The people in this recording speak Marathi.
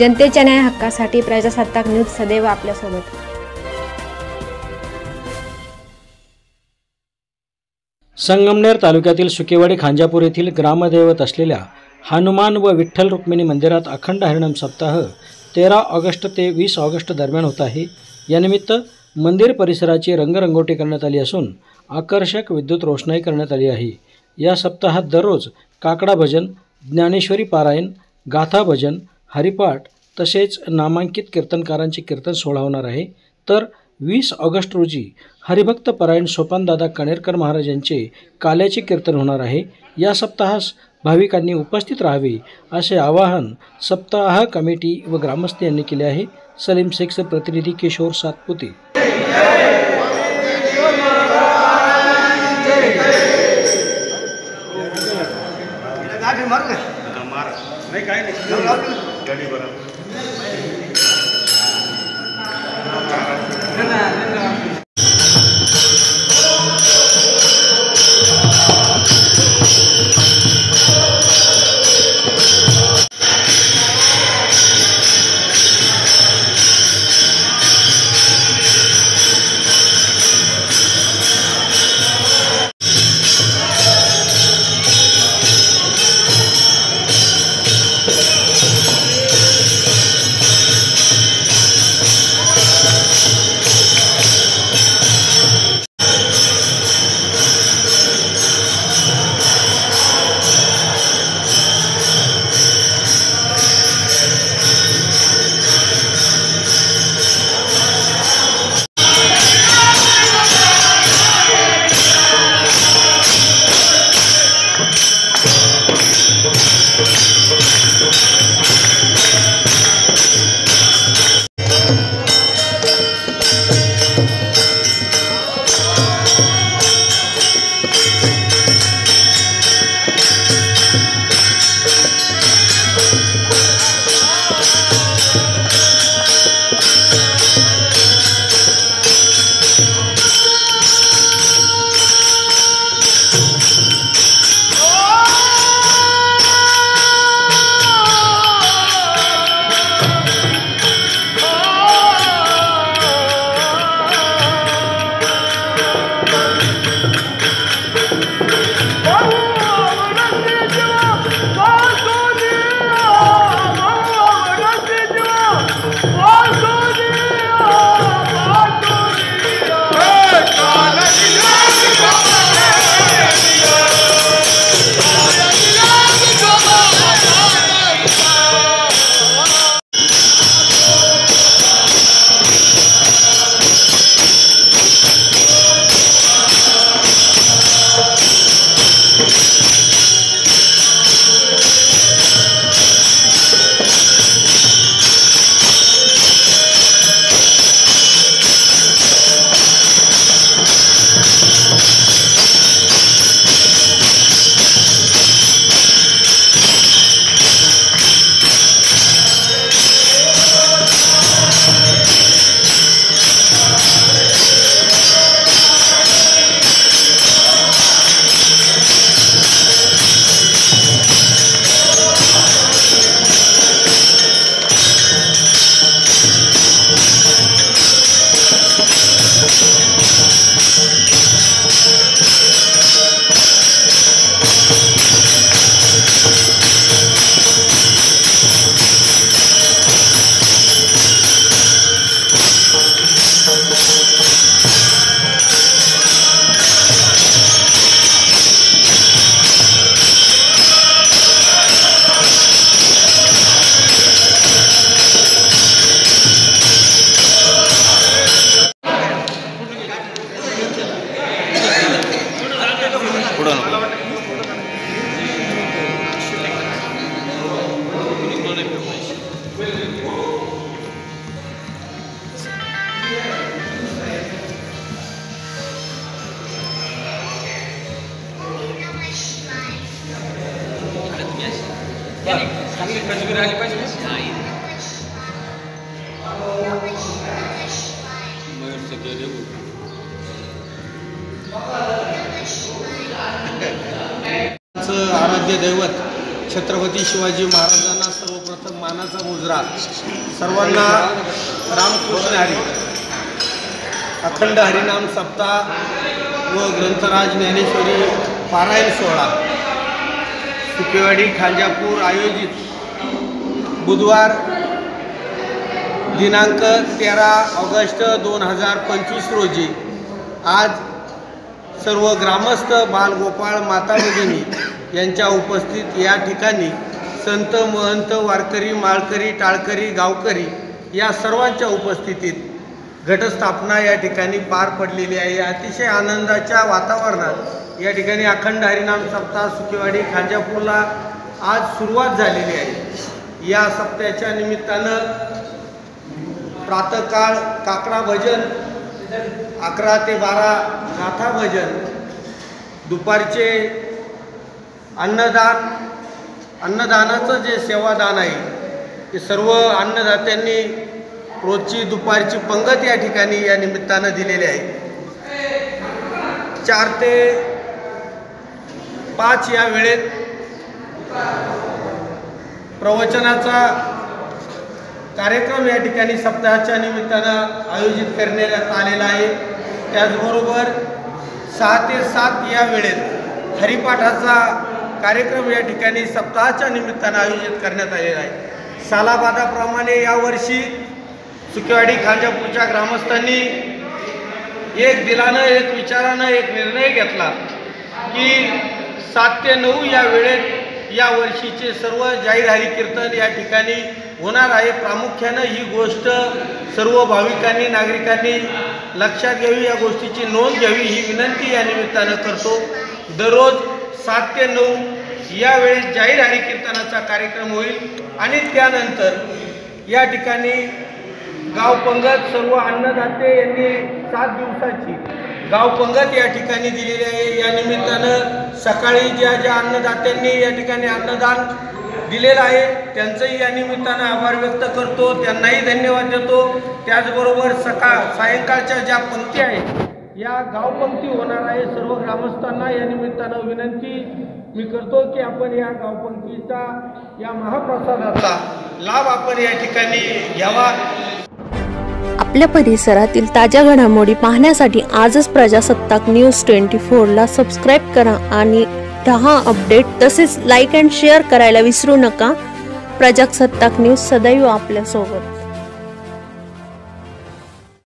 जनतेच्या न्याय हक्कासाठी प्रजासत्ताक न्यूज सदैव आपल्यासोबत। संगमनेर तालुक्यातील सुकेवाडी खांजापूर येथील ग्रामदैवत असलेल्या हनुमान व विठ्ठल रुक्मिणी मंदिरात अखंड हरिनाम सप्ताह 13 ऑगस्ट ते 20 ऑगस्ट दरम्यान होत आहे। यानिमित्त मंदिर परिसराची रंगरंगोटी करण्यात आली असून आकर्षक विद्युत रोषणाई करण्यात आली आहे। या सप्ताहात दररोज काकडा भजन, ज्ञानेश्वरी पारायण, गाथा भजन, हरिपाठ तसेच नामांकित कीर्तनकारांचे कीर्तन सोहळा होणार आहे। तर 20 ऑगस्ट रोजी हरिभक्त परायण सोपानदादा कणेरकर महाराज यांचे काल्याचे कीर्तन होणार आहे। या सप्ताहास भाविकांनी उपस्थित राहावे असे आवाहन सप्ताह कमिटी व ग्रामस्थ यांनी केले आहे। सलीम शेखचे प्रतिनिधी किशोर सातपुते। आराध्य दैवत छत्रपती शिवाजी महाराजांना सर्वप्रथम मानाचा मुजरा सर्वांना रामकृष्ण हरी. अखंड हरिनाम सप्ताह व ग्रंथराज ज्ञानेश्वरी पारायण सोहळा सुकेवाडी खांजापूर आयोजित बुधवार दिनांक 13 ऑगस्ट 2025 रोजी आज सर्व ग्रामस्थ बालगोपाळ माता भगिनी यांच्या उपस्थित या ठिकाणी संत महंत वारकरी माळकरी टाळकरी गावकरी या सर्वांच्या उपस्थितीत घटस्थापना या ठिकाणी पार पडलेली आहे. अतिशय आनंदाच्या वातावरणात या ठिकाणी अखंड हरिनाम सप्ताह सुकेवाडी खांजापूरला आज सुरुवात झालेली आहे. या सप्ताहाच्या निमित्तानं प्रातःकाळ काकडा भजन 11 ते 12 गाथा भजन, दुपारचे अन्नदानाचं जे सेवादान आहे ते सर्व अन्नदात्यांनी रोजची दुपारची पंगत या ठिकाणी या निमित्तानं दिलेली आहे. 4 ते 5 या वेळेत प्रवचनाचा कार्यक्रम या ठिकाणी सप्ताहाच्या निमित्तानं आयोजित करण्यात आलेला आहे. त्याचबरोबर 6 ते 7 या वेळेत हरिपाठाचा कार्यक्रम या ठिकाणी सप्ताहाच्या निमित्तानं आयोजित करण्यात आलेला आहे. सालाबादाप्रमाणे यावर्षी सुकेवाडी खांजापूरच्या ग्रामस्थांनी एक दिलानं एक विचारानं एक निर्णय घेतला की 7 ते 9 या वेळेत या वर्षीचे सर्व जाहीर हरी कीर्तन या ठिकाणी होणार आहे. प्रामुख्यानं ही गोष्ट सर्व भाविकांनी नागरिकांनी लक्षात घ्यावी, या गोष्टीची नोंद घ्यावी ही विनंती या निमित्तानं करतो. दररोज 7 ते 9 या वेळेस जाहीर हरी कीर्तनाचा कार्यक्रम होईल आणि त्यानंतर या ठिकाणी गाव पंगत सर्व अन्नदाते यांनी 7 दिवसाची गाव पंगत या ठिकाणी दिलेली आहे. या निमित्तानं सकाळी ज्या अन्नदात्यांनी या ठिकाणी अन्नदान दिलेलं आहे त्यांचंही या निमित्तानं आभार व्यक्त करतो, त्यांनाही धन्यवाद देतो. त्याचबरोबर सायंकाळच्या ज्या पंक्ती आहेत या गावपंक्ती होणार आहे. सर्व ग्रामस्थांना या निमित्तानं विनंती मी करतो की आपण या गावपंक्तीचा या महाप्रसादाचा लाभ आपण या ठिकाणी घ्यावा. आपल्या परिसरातील ताज्या घडामोडी पाहण्यासाठी आजच प्रजासत्ताक न्यूज 24ला सबस्क्राईब करा आणि 10 अपडेट तसेच लाईक अँड शेअर करायला विसरू नका. प्रजासत्ताक न्यूज सदैव आपल्यासोबत.